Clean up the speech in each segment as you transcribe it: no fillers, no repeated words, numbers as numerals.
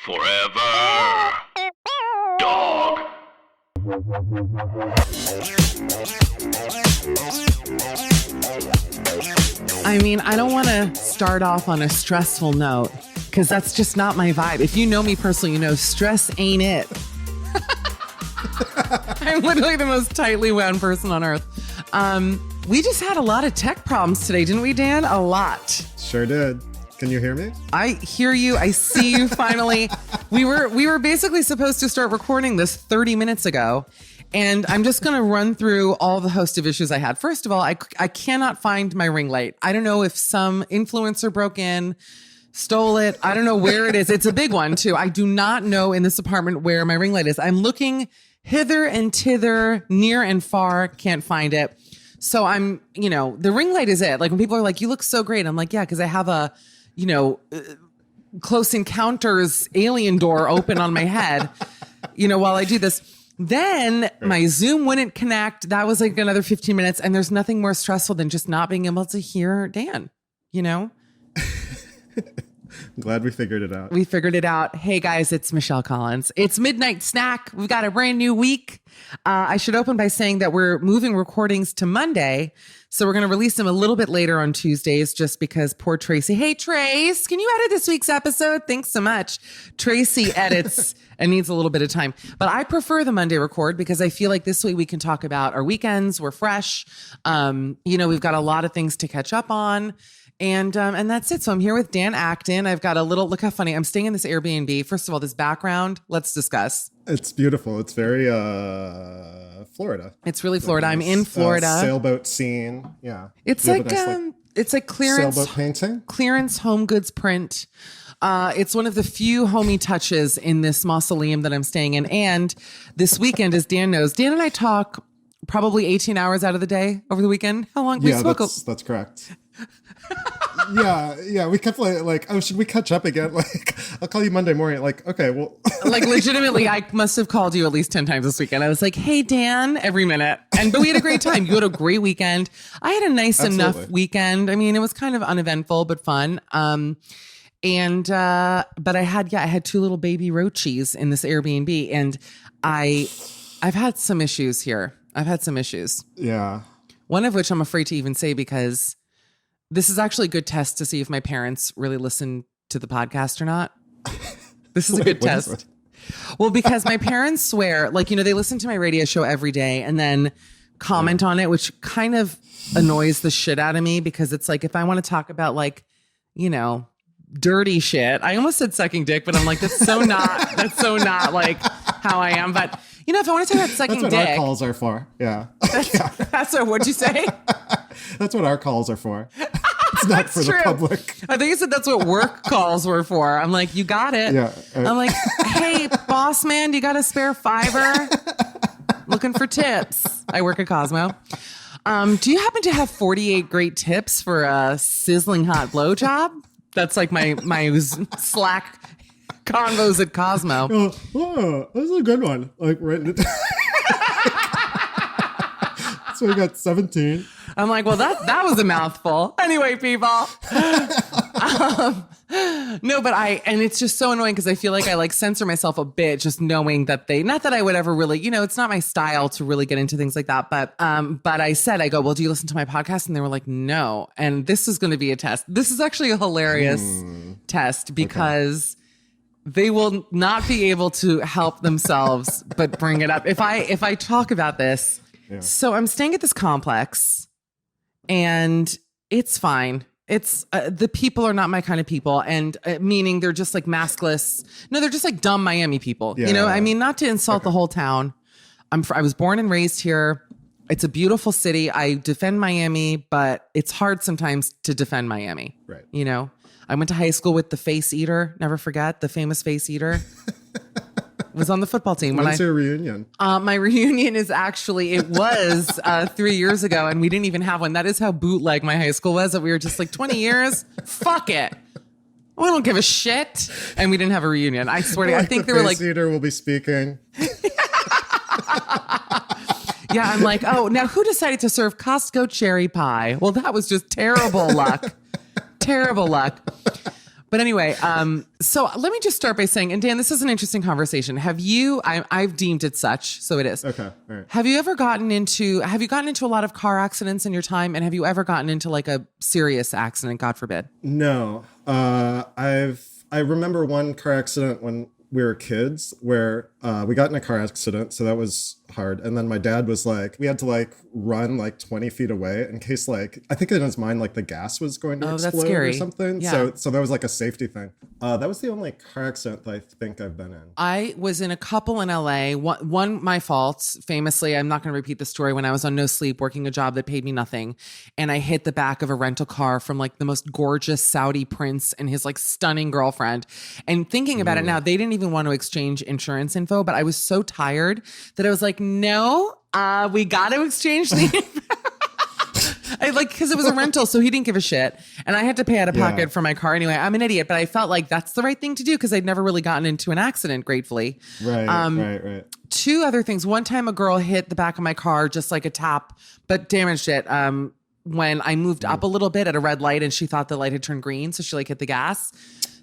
Forever. Dog. I mean, I don't want to start off on a stressful note because that's just not my vibe. If you know me personally, you know stress ain't it. I'm literally the most tightly wound person on earth. We just had a lot of tech problems today, didn't we, Dan? A lot. Sure did. Can you hear me? I hear you. I see you finally. We were basically supposed to start recording this 30 minutes ago. And I'm just going to run through all the host of issues I had. First of all, I cannot find my ring light. I don't know if some influencer broke in, stole it. I don't know where it is. It's a big one, too. I do not know in this apartment where my ring light is. I'm looking hither and thither, near and far, can't find it. So I'm, the ring light is it. Like when people are like, you look so great. I'm like, yeah, because I have a, Close Encounters alien door open on my head, while I do this. Then my Zoom wouldn't connect. That was like another 15 minutes. And there's nothing more stressful than just not being able to hear Dan, I'm glad we figured it out. We figured it out. Hey guys, it's Michelle Collins. It's Midnight Snack. We've got a brand new week. I should open by saying that we're moving recordings to Monday. So we're going to release them a little bit later on Tuesdays just because poor Tracy. Hey, Trace, can you edit this week's episode? Thanks so much. Tracy edits and needs a little bit of time. But I prefer the Monday record because I feel like this way we can talk about our weekends. We're fresh. We've got a lot of things to catch up on. And that's it. So I'm here with Dan Acton. I've got a little, look how funny. I'm staying in this Airbnb. First of all, this background, let's discuss. It's beautiful. It's very Florida. It's really Florida. I'm in Florida. Sailboat scene. Yeah. It's like it's like clearance sailboat painting. Clearance home goods print. It's one of the few homey touches in this mausoleum that I'm staying in. And this weekend, as Dan knows, Dan and I talk probably 18 hours out of the day over the weekend. How long? Yeah, that's correct. Yeah. We kept like, oh, should we catch up again? Like, I'll call you Monday morning. Like, okay, well. Like, legitimately, I must have called you at least 10 times this weekend. I was like, hey, Dan, every minute. But we had a great time. You had a great weekend. I had a nice enough weekend. I mean, it was kind of uneventful, but fun. But I had two little baby roachies in this Airbnb, and I've had some issues here. I've had some issues. Yeah. One of which I'm afraid to even say because this is actually a good test to see if my parents really listen to the podcast or not. This is a good test. Well, because my parents swear, they listen to my radio show every day and then comment on it, which kind of annoys the shit out of me because it's like, if I want to talk about dirty shit, I almost said sucking dick, but I'm like, that's so not like how I am. But if I want to talk about sucking dick. That's what our calls are for. Yeah. That's what, what'd you say? That's what our calls are for. It's not for the public. I think you said that's what work calls were for. I'm like, you got it. Yeah. I'm like, hey, boss man, you got a spare $5? Looking for tips. I work at Cosmo. Do you happen to have 48 great tips for a sizzling hot blowjob? That's like my Slack convos at Cosmo. Oh, this is a good one. Like right. So we got 17. I'm like, well, that was a mouthful. Anyway, people. No, but and it's just so annoying because I feel like I censor myself a bit just knowing that not that I would ever really, it's not my style to really get into things like that. But I go, well, do you listen to my podcast? And they were like, no. And this is going to be a test. This is actually a hilarious test because they will not be able to help themselves but bring it up. If I talk about this. Yeah. So I'm staying at this complex and it's fine. It's the people are not my kind of people. And meaning they're just like maskless. No, they're just like dumb Miami people. Yeah. I mean, not to insult the whole town. I was born and raised here. It's a beautiful city. I defend Miami, but it's hard sometimes to defend Miami. Right. I went to high school with the face eater. Never forget the famous face eater. Was on the football team. When's your reunion? My reunion is it was 3 years ago, and we didn't even have one. That is how bootleg my high school was, that we were just like 20 years. Fuck it. We don't give a shit. And we didn't have a reunion. I swear to God. I think they were like... The theater will be speaking. Yeah, I'm like, oh, now who decided to serve Costco cherry pie? Well, that was just terrible luck. Terrible luck. But anyway, so let me just start by saying, and Dan, this is an interesting conversation. I've deemed it such, so it is. Okay. All right. Have you gotten into a lot of car accidents in your time? And have you ever gotten into like a serious accident, God forbid? No. I remember one car accident when we were kids where we got in a car accident. So that was hard. And then my dad was like, we had to like run like 20 feet away in case like, I think in his mind, like the gas was going to explode that's scary. or something. Yeah. So that was like a safety thing. That was the only car accident that I think I've been in. I was in a couple in LA. One my fault. Famously, I'm not going to repeat the story. When I was on no sleep working a job that paid me nothing, and I hit the back of a rental car from like the most gorgeous Saudi prince and his like stunning girlfriend. And thinking about it now, they didn't even want to exchange insurance info, but I was so tired that I was like, no, we got to exchange the info. Because it was a rental, so he didn't give a shit. And I had to pay out of pocket for my car anyway. I'm an idiot, but I felt like that's the right thing to do because I'd never really gotten into an accident, gratefully. Right. Two other things. One time a girl hit the back of my car, just like a tap, but damaged it. When I moved up a little bit at a red light and she thought the light had turned green. So she like hit the gas.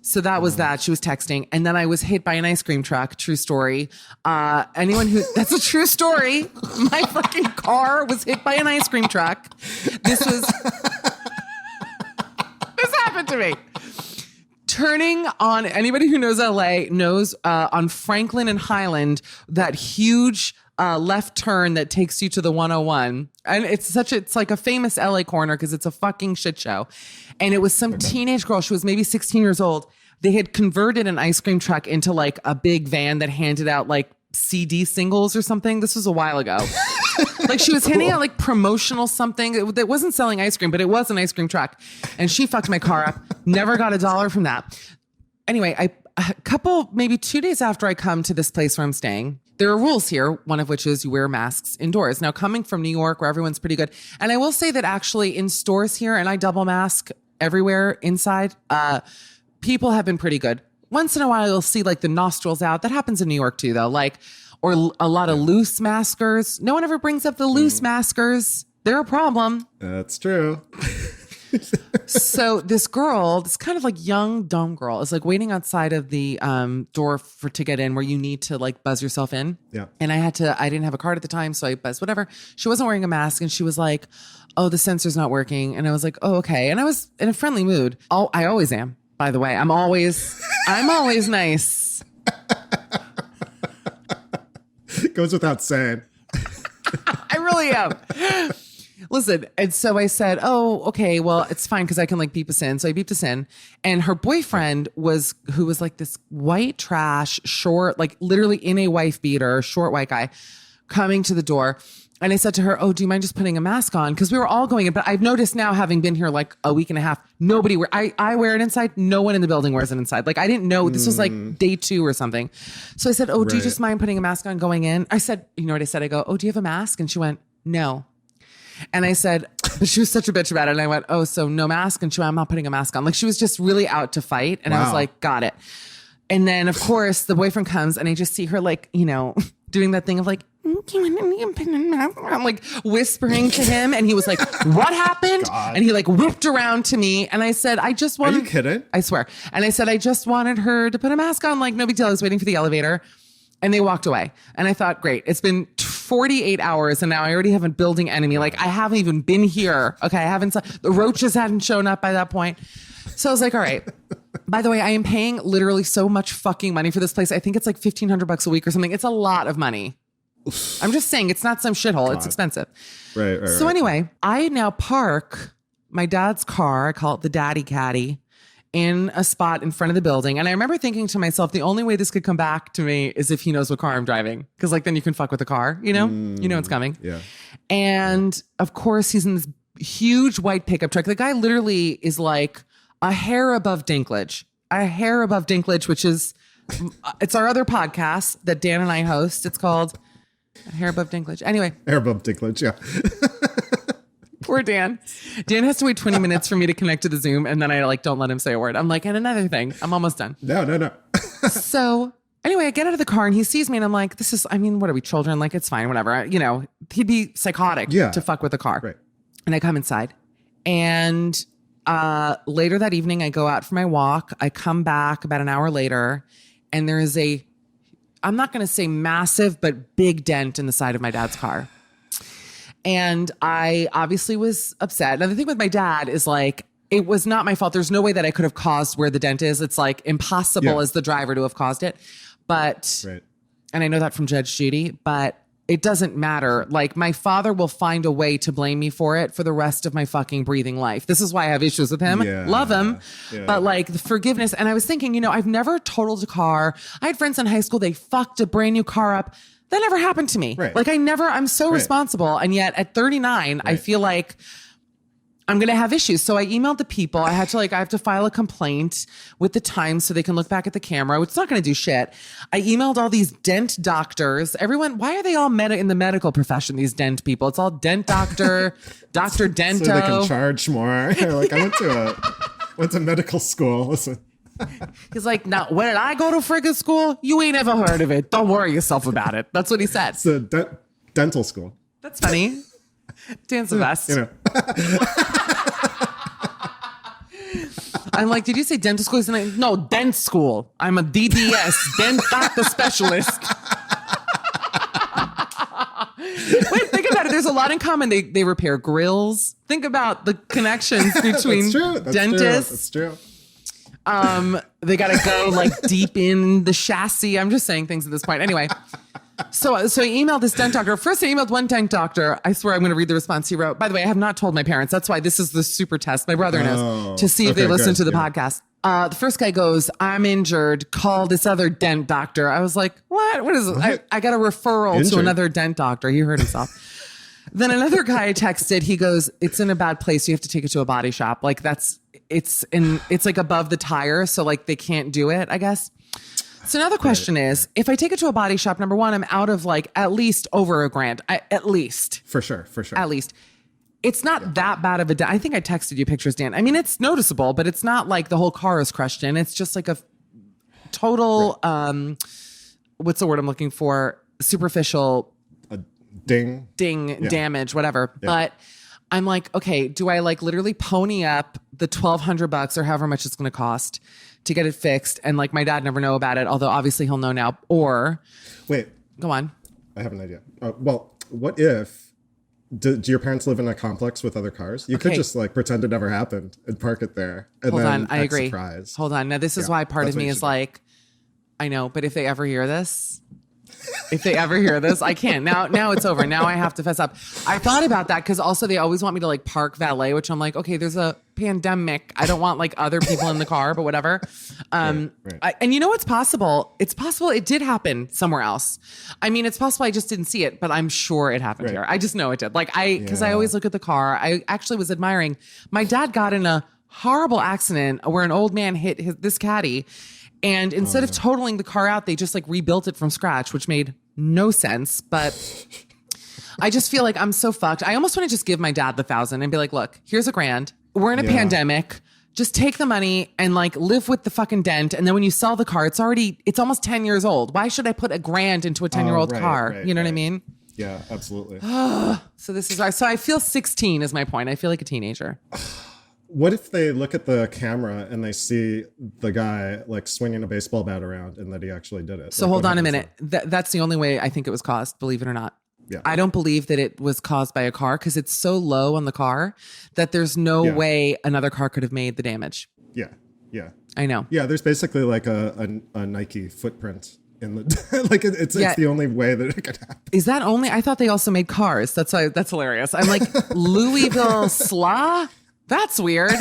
So that was that. She was texting. And then I was hit by an ice cream truck. True story. That's a true story. My fucking car was hit by an ice cream truck. This happened to me. Turning on, anybody who knows LA knows on Franklin and Highland, that huge left turn that takes you to the 101. And it's like a famous LA corner because it's a fucking shit show. And it was some teenage girl. She was maybe 16 years old. They had converted an ice cream truck into like a big van that handed out like CD singles or something. This was a while ago. Like she was handing out like promotional something that wasn't selling ice cream, but it was an ice cream truck. And she fucked my car up. Never got $1 from that. Anyway, maybe 2 days after I come to this place where I'm staying, there are rules here, one of which is you wear masks indoors. Now, coming from New York, where everyone's pretty good, and I will say that actually in stores here, and I double mask everywhere inside, people have been pretty good. Once in a while, you'll see like the nostrils out. That happens in New York too, though. Or a lot of loose maskers. No one ever brings up the loose maskers. They're a problem. That's true. So this girl, this kind of like young, dumb girl, is like waiting outside of the door to get in, where you need to like buzz yourself in. Yeah. And I didn't have a card at the time, so I buzzed whatever. She wasn't wearing a mask and she was like, oh, the sensor's not working. And I was like, oh, okay. And I was in a friendly mood. Oh, I always am, by the way. I'm always nice. Goes without saying. I really am. Listen, and so I said, oh, okay, well, it's fine because I can like beep us in. So I beeped us in. And her boyfriend who was like this white trash, short, like literally in a wife beater, short white guy, coming to the door. And I said to her, oh, do you mind just putting a mask on? Because we were all going in. But I've noticed now, having been here like a week and a half, nobody I wear it inside. No one in the building wears it inside. Like I didn't know. This was like day 2 or something. So I said, oh, do you just mind putting a mask on going in? I said, you know what I said? I go, oh, do you have a mask? And she went, no. And I said, but she was such a bitch about it. And I went, oh, so no mask? And she went, I'm not putting a mask on. Like she was just really out to fight. And I was like, got it. And then of course the boyfriend comes and I just see her like, doing that thing of like, I'm like whispering to him. And he was like, what happened? God. And he like whipped around to me. And I said, I just wanted. Are you kidding? I swear. And I said, I just wanted her to put a mask on. Like no big deal. I was waiting for the elevator. And they walked away. And I thought, great. It's been 48 hours and now I already have a building enemy. Like I haven't even been here. Okay. The roaches hadn't shown up by that point. So I was like, all right. By the way, I am paying literally so much fucking money for this place. I think it's like $1,500 a week or something. It's a lot of money. I'm just saying it's not some shithole. God. It's expensive. Right. So anyway, I now park my dad's car. I call it the daddy caddy, in a spot in front of the building. And I remember thinking to myself, the only way this could come back to me is if he knows what car I'm driving. Because like then you can fuck with the car, you know it's coming. Yeah. And of course he's in this huge white pickup truck. The guy literally is like a hair above Dinklage, which is, it's our other podcast that Dan and I host. It's called A Hair Above Dinklage. Anyway. Hair Above Dinklage, yeah. Poor Dan. Dan has to wait 20 minutes for me to connect to the Zoom. And then I like, don't let him say a word. I'm like, and another thing, I'm almost done. No. So anyway, I get out of the car and he sees me and I'm like, what are we, children? Like, it's fine, whatever. He'd be psychotic to fuck with the car. Right. And I come inside and later that evening, I go out for my walk. I come back about an hour later, and there is I'm not going to say massive, but big dent in the side of my dad's car. And I obviously was upset. Now, the thing with my dad is like, it was not my fault. There's no way that I could have caused where the dent is. It's like impossible as the driver to have caused it. But, and I know that from Judge Judy, but it doesn't matter. Like, my father will find a way to blame me for it for the rest of my fucking breathing life. This is why I have issues with him. Love him. But like the forgiveness. And I was thinking, I've never totaled a car. I had friends in high school. They fucked a brand new car up. That never happened to me. Like I'm so responsible. And yet at 39, I feel like I'm going to have issues. So I emailed the people. I have to file a complaint with the Times so they can look back at the camera, which is not going to do shit. I emailed all these dent doctors. Everyone, why are they all in the medical profession, these dent people? It's all dent doctor, Dr. Dento. So they can charge more. Like, I went to medical school. Listen. He's like, now, where did I go to friggin' school? You ain't ever heard of it. Don't worry yourself about it. That's what he said. It's a dental school. That's funny. Dan's the best. I'm like, did you say dental school? He's like, no, dent school. I'm a DDS, dent doctor specialist. Wait, think about it. There's a lot in common. They repair grills. Think about the connections between dentists. That's true. They got to go like deep in the chassis. I'm just saying things at this point. Anyway. So I emailed this dent doctor. First, I emailed one dent doctor. I swear I'm going to read the response he wrote. By the way, I have not told my parents. That's why this is the super test. My brother knows to see if they listen to the podcast. The first guy goes, I'm injured. Call this other dent doctor. I was like, what? What is it? I got a referral to another dent doctor. He hurt himself. Then another guy texted. He goes, it's in a bad place. You have to take it to a body shop. Like it's like above the tire. So like they can't do it, I guess. So now the question is, if I take it to a body shop, number one, I'm out of like at least over $1,000. At least. For sure. At least. It's not that bad of a dent. I think I texted you pictures, Dan. I mean, it's noticeable, but it's not like the whole car is crushed in. It's just like a total, what's the word I'm looking for? Superficial. Ding damage, whatever. Yeah. But I'm like, okay, do I like literally pony up the $1,200 or however much it's going to cost to get it fixed, and like my dad never know about it, although obviously he'll know now? Or wait, go on. I have an idea. Well, what if do your parents live in a complex with other cars? You could just like pretend it never happened and park it there. And Hold then on, I agree. Surprise. Hold on. Now this is why part of me is like, I know, but if they ever hear this, I can't. Now it's over. Now I have to fess up. I thought about that because also they always want me to like park valet, which I'm like, okay, there's a pandemic. I don't want like other people in the car, but whatever. Right. And you know what's possible? It's possible it did happen somewhere else. I mean, it's possible I just didn't see it, but I'm sure it happened here. I just know it did. Like because I always look at the car. I actually was admiring. My dad got in a horrible accident where an old man hit this caddy. And instead of totaling the car out, they just like rebuilt it from scratch, which made no sense. But I just feel like I'm so fucked. I almost want to just give my dad the $1,000 and be like, look, here's $1,000. We're in a pandemic. Just take the money and like live with the fucking dent. And then when you sell the car, it's almost 10 years old. Why should I put $1,000 into a 10-year-old car? You know what I mean? Yeah, absolutely. So I feel 16 is my point. I feel like a teenager. What if they look at the camera and they see the guy like swinging a baseball bat around and that he actually did it? So hold on a minute. That's the only way I think it was caused, believe it or not. Yeah. I don't believe that it was caused by a car because it's so low on the car that there's no way another car could have made the damage. Yeah. I know. Yeah, there's basically like a Nike footprint in the like it's the only way that it could happen. Is that only? I thought they also made cars. That's hilarious. I'm like Louisville Slaw. That's weird.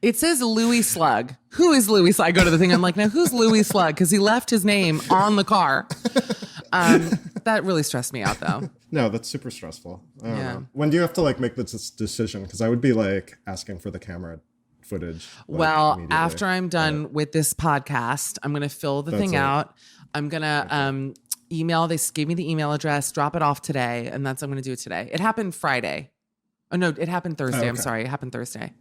It says Louis Slug. Who is Louis Slug? I go to the thing. I'm like, now who's Louis Slug? Because he left his name on the car. That really stressed me out, though. No, that's super stressful. I don't know. When do you have to like make this decision? Because I would be like asking for the camera footage. Well, after I'm done with this podcast, I'm going to fill the thing out. I'm going to email. They gave me the email address. Drop it off today, and I'm going to do it today. It happened Friday. Oh, no, it happened Thursday. I'm sorry. It happened Thursday.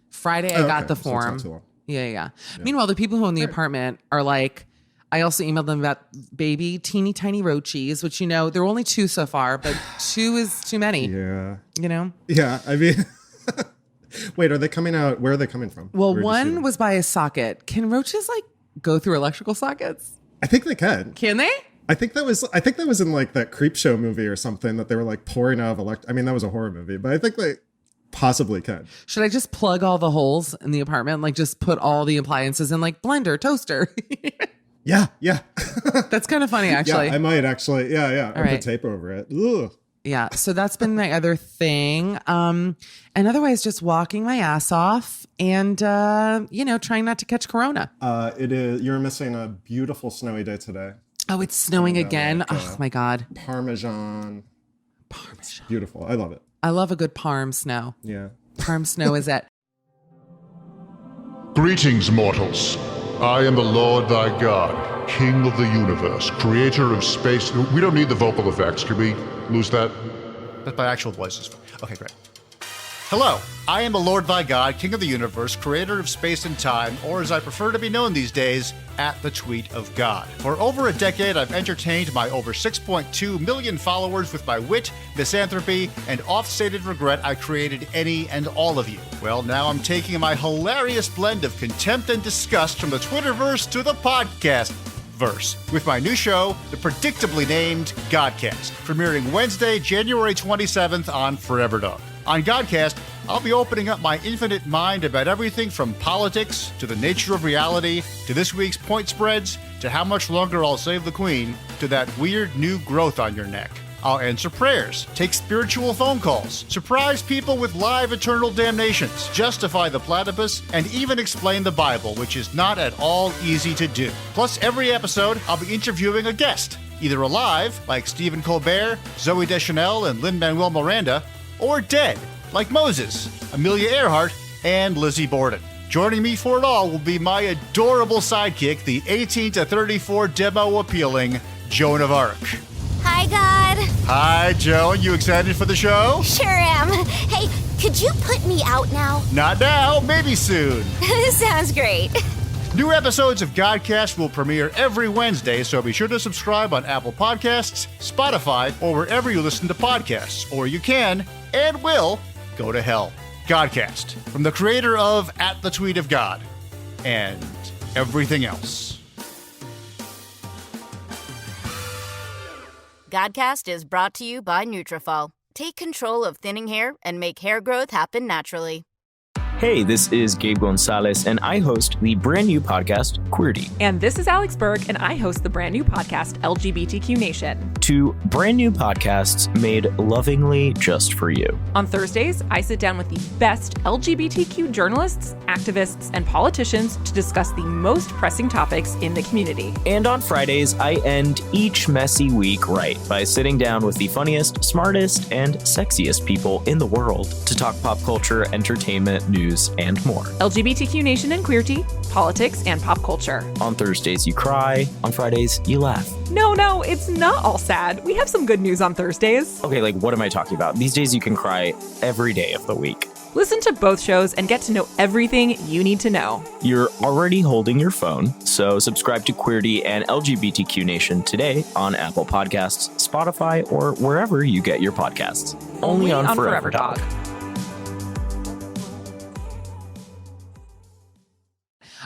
Friday, I got the form. So yeah. Meanwhile, the people who own the apartment are like, I also emailed them about baby, teeny tiny roaches, which, there are only 2 so far, but 2 is too many. Yeah. You know? Yeah. I mean, Wait, are they coming out? Where are they coming from? Well, Where'd you see one them? was by a socket. Can roaches like go through electrical sockets? I think they can. Can they? I think that was in like that Creep Show movie or something that they were like pouring out of I mean, that was a horror movie, but I think they possibly can. Should I just plug all the holes in the apartment? Like just put all the appliances in, like blender, toaster. Yeah. That's kind of funny, actually. Yeah, I might actually. Yeah. All Put right. tape over it. Ugh. Yeah. So that's been my other thing. And otherwise just walking my ass off and, trying not to catch corona. It is. You're missing a beautiful snowy day today. Oh, it's snowing again. Like, Oh my God. Parmesan. It's beautiful. I love it. I love a good parm snow. Yeah. Parm snow is it. Greetings, mortals. I am the Lord thy God, King of the universe, creator of space. We don't need the vocal effects. Can we lose that? But my actual voice is fine. Okay, great. Hello, I am the Lord thy God, King of the universe, creator of space and time, or as I prefer to be known these days, at the tweet of God. For over a decade, I've entertained my over 6.2 million followers with my wit, misanthropy, and oft-stated regret I created any and all of you. Well, now I'm taking my hilarious blend of contempt and disgust from the Twitterverse to the podcast verse with my new show, the predictably named Godcast, premiering Wednesday, January 27th on Forever Dog. On Godcast, I'll be opening up my infinite mind about everything from politics to the nature of reality to this week's point spreads to how much longer I'll save the Queen to that weird new growth on your neck. I'll answer prayers, take spiritual phone calls, surprise people with live eternal damnations, justify the platypus, and even explain the Bible, which is not at all easy to do. Plus, every episode, I'll be interviewing a guest, either alive, like Stephen Colbert, Zooey Deschanel, and Lin-Manuel Miranda, or dead, like Moses, Amelia Earhart, and Lizzie Borden. Joining me for it all will be my adorable sidekick, the 18 to 34 demo appealing Joan of Arc. Hi, God. Hi, Joan. You excited for the show? Sure am. Hey, could you put me out now? Not now, maybe soon. Sounds great. New episodes of Godcast will premiere every Wednesday, so be sure to subscribe on Apple Podcasts, Spotify, or wherever you listen to podcasts. Or you can, and will, go to hell. Godcast, from the creator of At the Tweet of God, and everything else. Godcast is brought to you by Nutrafol. Take control of thinning hair and make hair growth happen naturally. Hey, this is Gabe Gonzalez, and I host the brand new podcast, Queerty. And this is Alex Berg, and I host the brand new podcast, LGBTQ Nation. Two brand new podcasts made lovingly just for you. On Thursdays, I sit down with the best LGBTQ journalists, activists, and politicians to discuss the most pressing topics in the community. And on Fridays, I end each messy week right by sitting down with the funniest, smartest, and sexiest people in the world to talk pop culture, entertainment, news, and more. LGBTQ Nation and Queerty, politics, and pop culture. On Thursdays, you cry. On Fridays, you laugh. No, it's not all sad. We have some good news on Thursdays. Okay, like, what am I talking about? These days, you can cry every day of the week. Listen to both shows and get to know everything you need to know. You're already holding your phone, so subscribe to Queerty and LGBTQ Nation today on Apple Podcasts, Spotify, or wherever you get your podcasts. Only on Forever Dog.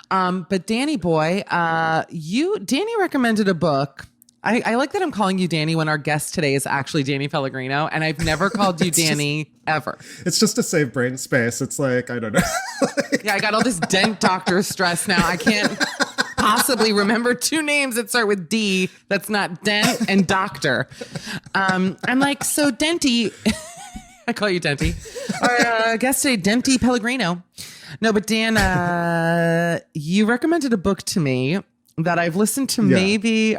But Danny boy, Danny recommended a book. I like that I'm calling you Danny when our guest today is actually Danny Pellegrino, and I've never called you Danny ever. It's just to save brain space. It's like, I don't know. Yeah, I got all this dent doctor stress now. I can't possibly remember two names that start with D. That's not dent and doctor. I'm like, so Denty. I call you Denty. Our guest today, Denty Pellegrino. No, but Dan, you recommended a book to me that I've listened to. Yeah. Maybe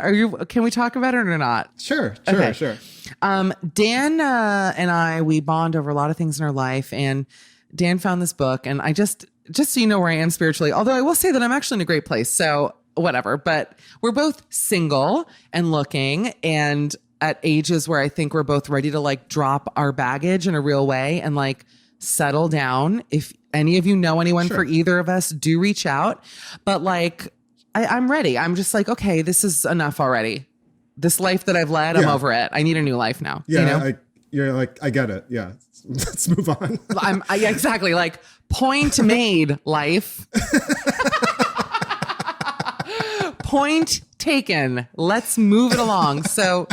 can we talk about it or not? Sure. Dan and I, we bond over a lot of things in our life, and Dan found this book, and I just so you know where I am spiritually, although I will say that I'm actually in a great place, so whatever, but we're both single and looking and at ages where I think we're both ready to like drop our baggage in a real way and like settle down. If any of you know anyone for either of us, do reach out. But like, I'm ready. I'm just like, okay, this is enough already. This life that I've led, I'm over it. I need a new life now. Yeah, you know? you're like, I get it. Yeah. Let's move on. Yeah, exactly. Like, point made, life. Point taken. Let's move it along. So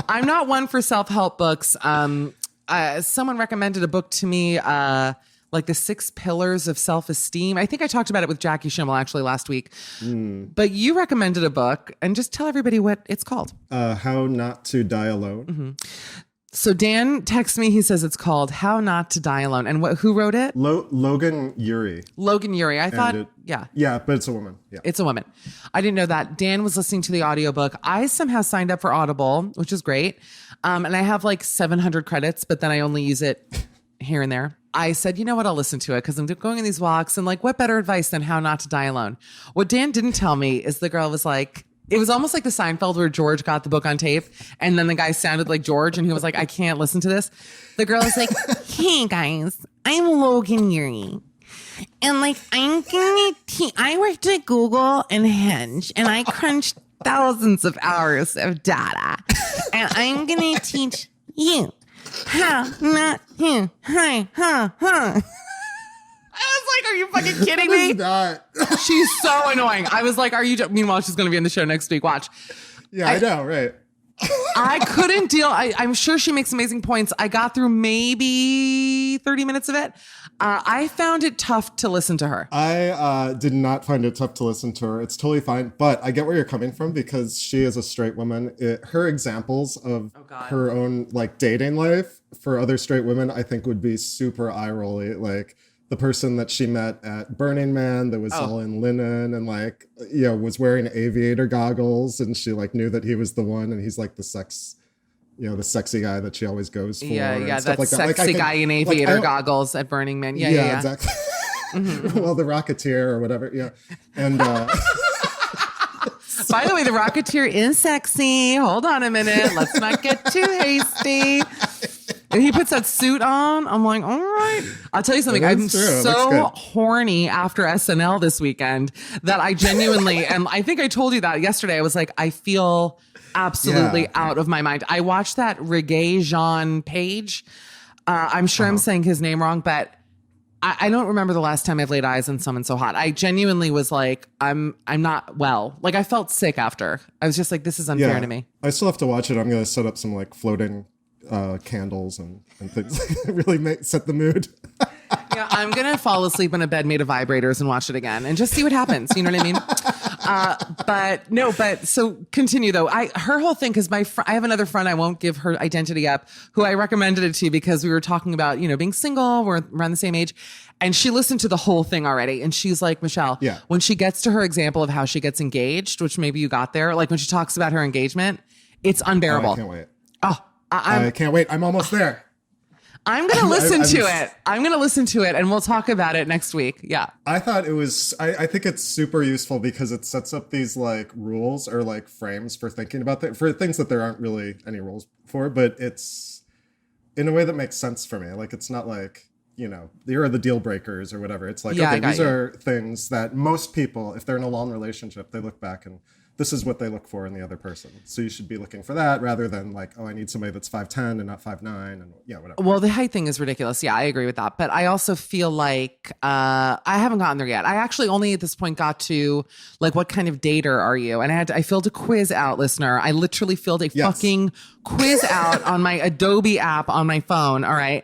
I'm not one for self-help books. Someone recommended a book to me, like The 6 Pillars of Self-Esteem. I think I talked about it with Jackie Schimmel actually last week. But you recommended a book, and just tell everybody what it's called. How Not to Die Alone. Mm-hmm. So Dan texts me. He says it's called How Not to Die Alone. And who wrote it? Logan Ury. Logan Ury. I thought, yeah. Yeah, but it's a woman. Yeah. It's a woman. I didn't know that. Dan was listening to the audiobook. I somehow signed up for Audible, which is great. And I have like 700 credits, but then I only use it here and there. I said, you know what? I'll listen to it because I'm going on these walks and like, what better advice than How Not to Die Alone? What Dan didn't tell me is the girl was like, it was almost like the Seinfeld where George got the book on tape and then the guy sounded like George and he was like, I can't listen to this. The girl is like, hey guys, I'm Logan Ury. And like, I worked at Google and Hinge and I crunched thousands of hours of data. And I'm going to teach you how not to, I was like, are you fucking kidding me? Not. She's so annoying. I was like, are you? Meanwhile, she's going to be in the show next week. Watch. Yeah, I know, right? I couldn't deal. I'm sure she makes amazing points. I got through maybe 30 minutes of it. I found it tough to listen to her. I did not find it tough to listen to her. It's totally fine. But I get where you're coming from because she is a straight woman. Her examples of her own like dating life for other straight women, I think would be super eye-rolly. Like, the person that she met at Burning Man that was all in linen and like, you know, was wearing aviator goggles and she like knew that he was the one and he's like the sexy guy that she always goes for. Yeah, that like sexy guy in aviator goggles at Burning Man. Yeah. Exactly. Mm-hmm. Well, the Rocketeer or whatever. Yeah. And by the way, the Rocketeer is sexy. Hold on a minute. Let's not get too hasty. And he puts that suit on. I'm like, all right. I'll tell you something. I'm so horny after SNL this weekend that I genuinely, and I think I told you that yesterday. I was like, I feel absolutely out of my mind. I watched that Reggae Jean Page. I'm sure I'm saying his name wrong, but I don't remember the last time I've laid eyes on someone so hot. I genuinely was like, I'm not well. Like, I felt sick after. I was just like, this is unfair to me. I still have to watch it. I'm going to set up some like floating candles and things really set the mood. Yeah, I'm gonna fall asleep in a bed made of vibrators and watch it again and just see what happens. You know what I mean? But so continue though. Her whole thing, because I have another friend, I won't give her identity up, who I recommended it to because we were talking about, you know, being single, we're around the same age. And she listened to the whole thing already. And she's like, Michelle, when she gets to her example of how she gets engaged, which maybe you got there, like when she talks about her engagement, it's unbearable. I can't wait. I can't wait. I'm almost there. I'm going to listen to it. I'm going to listen to it and we'll talk about it next week. Yeah. I thought it was, I think it's super useful because it sets up these like rules or like frames for thinking about for things that there aren't really any rules for, but it's in a way that makes sense for me. Like, it's not like, you know, here are the deal breakers or whatever. It's like, okay, these are things that most people, if they're in a long relationship, they look back and this is what they look for in the other person. So you should be looking for that rather than like, oh, I need somebody that's 5'10" and not 5'9" and whatever. Well, the height thing is ridiculous. Yeah, I agree with that. But I also feel like I haven't gotten there yet. I actually only at this point got to like, what kind of dater are you? And I filled a quiz out, listener. I literally filled a fucking quiz out on my Adobe app on my phone. All right.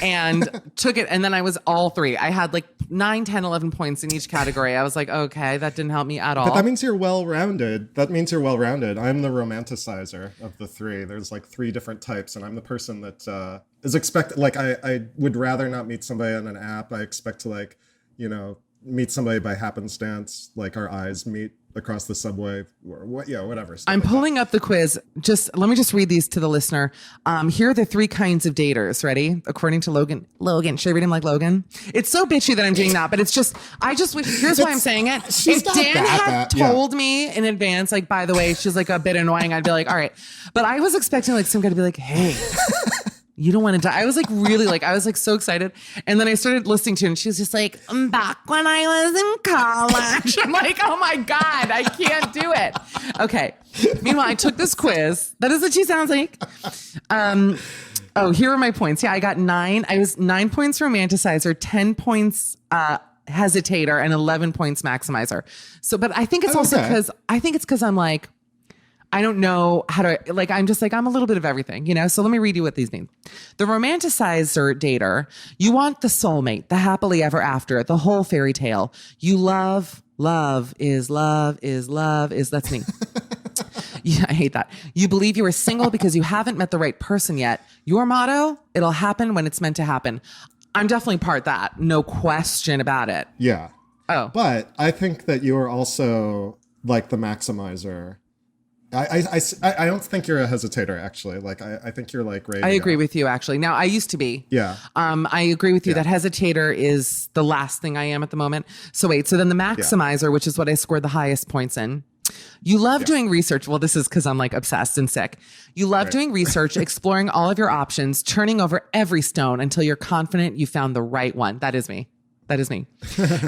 And took it. And then I was all three. I had like 9, 10, 11 points in each category. I was like, okay, that didn't help me at all. But that means you're well-rounded. I'm the romanticizer of the three. There's like 3 different types, and I'm the person that is expected. Like, I would rather not meet somebody on an app. I expect to like, you know, meet somebody by happenstance, like our eyes meet across the subway or whatever. I'm pulling up the quiz. Let me read these to the listener. Here are the 3 kinds of daters. Ready? According to Logan. Should I read him like Logan? It's so bitchy that I'm doing that, but it's just, here's why I'm saying it. If Dan had told me in advance, like, by the way, she's like a bit annoying, I'd be like, all right. But I was expecting like some guy to be like, hey, you don't want to die. I was like, really, like, I was like so excited. And then I started listening to it and she was just like, back when I was in college. I'm like, oh my God, I can't do it. Okay. Meanwhile, I took this quiz. That is what she sounds like. Here are my points. Yeah, I got 9. I was 9 points romanticizer, 10 points hesitator, and 11 points maximizer. So, but I think it's also because I'm like, I don't know how to, like, I'm just like, I'm a little bit of everything, you know? So let me read you what these mean. The romanticizer dater, you want the soulmate, the happily ever after, the whole fairy tale. You love is, that's me. Yeah, I hate that. You believe you are single because you haven't met the right person yet. Your motto, it'll happen when it's meant to happen. I'm definitely part that. No question about it. Yeah. Oh. But I think that you are also like the maximizer. I don't think you're a hesitator, actually. Like, I think you're like ready. I agree with you, actually. Now, I used to be. Yeah. I agree with you that hesitator is the last thing I am at the moment. So wait, so then the maximizer, which is what I scored the highest points in. You love doing research. Well, this is because I'm like obsessed and sick. You love doing research, exploring all of your options, turning over every stone until you're confident you found the right one. That is me. That is me.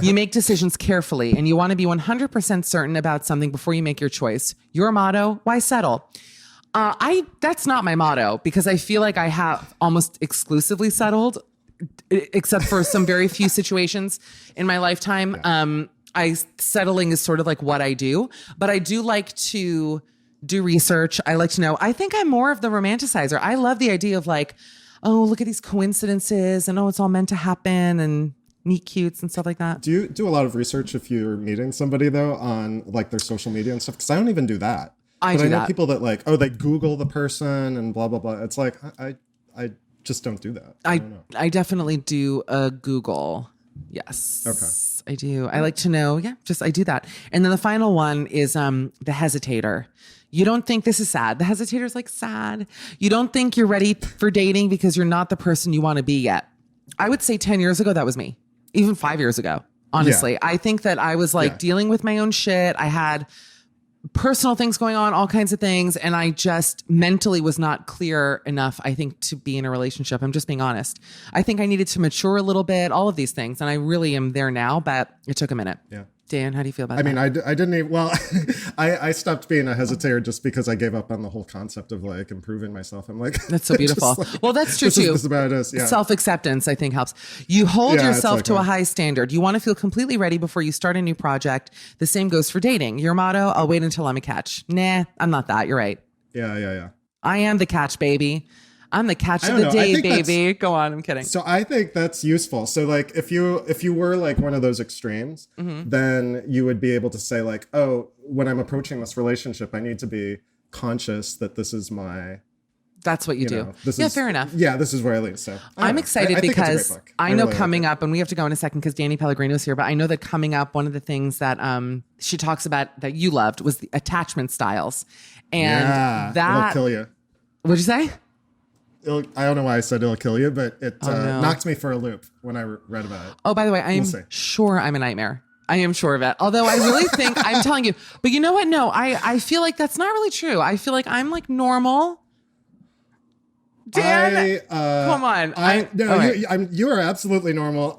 You make decisions carefully and you want to be 100% certain about something before you make your choice. Your motto, why settle? That's not my motto because I feel like I have almost exclusively settled, except for some very few situations in my lifetime. Settling is sort of like what I do, but I do like to do research. I like to know. I think I'm more of the romanticizer. I love the idea of like, oh, look at these coincidences and it's all meant to happen and meet cutes and stuff like that. Do you do a lot of research if you're meeting somebody though on like their social media and stuff? Because I don't even do that. I know people that like, they Google the person and blah blah blah. It's like I just don't do that. I definitely do a Google. Yes. Okay. I do. I like to know. Yeah, I do that. And then the final one is the hesitator. You don't think this is sad. The hesitator is like sad. You don't think you're ready for dating because you're not the person you want to be yet. I would say 10 years ago, that was me. Even 5 years ago, honestly. I think that I was like dealing with my own shit. I had personal things going on, all kinds of things. And I just mentally was not clear enough, I think, to be in a relationship. I'm just being honest. I think I needed to mature a little bit, all of these things. And I really am there now, but it took a minute. Yeah. Dan, how do you feel about that? I mean, I didn't even, I stopped being a hesitator just because I gave up on the whole concept of like improving myself. I'm like, that's so beautiful. Like, well, that's true too. This is about us. Yeah. Self-acceptance, I think, helps. You hold yourself to a high standard. You want to feel completely ready before you start a new project. The same goes for dating. Your motto, I'll wait until I'm a catch. Nah, I'm not that. You're right. Yeah. I am the catch, baby. I'm the catch of the day, baby. Go on, I'm kidding. So I think that's useful. So like if you were like one of those extremes, then you would be able to say like, oh, when I'm approaching this relationship, I need to be conscious that this is my... That's what you do. Fair enough. Yeah, this is where I lean. So I'm excited because I know coming up, and we have to go in a second because Danny Pellegrino is here, but I know that coming up, one of the things that she talks about that you loved was the attachment styles. And it'll kill you. What'd you say? I don't know why I said it'll kill you, but it knocked me for a loop when I read about it. Oh, by the way, I am sure I'm a nightmare. I am sure of it. Although I really think I'm telling you, but you know what? No, I feel like that's not really true. I feel like I'm like normal. Dan, come on. You are absolutely normal.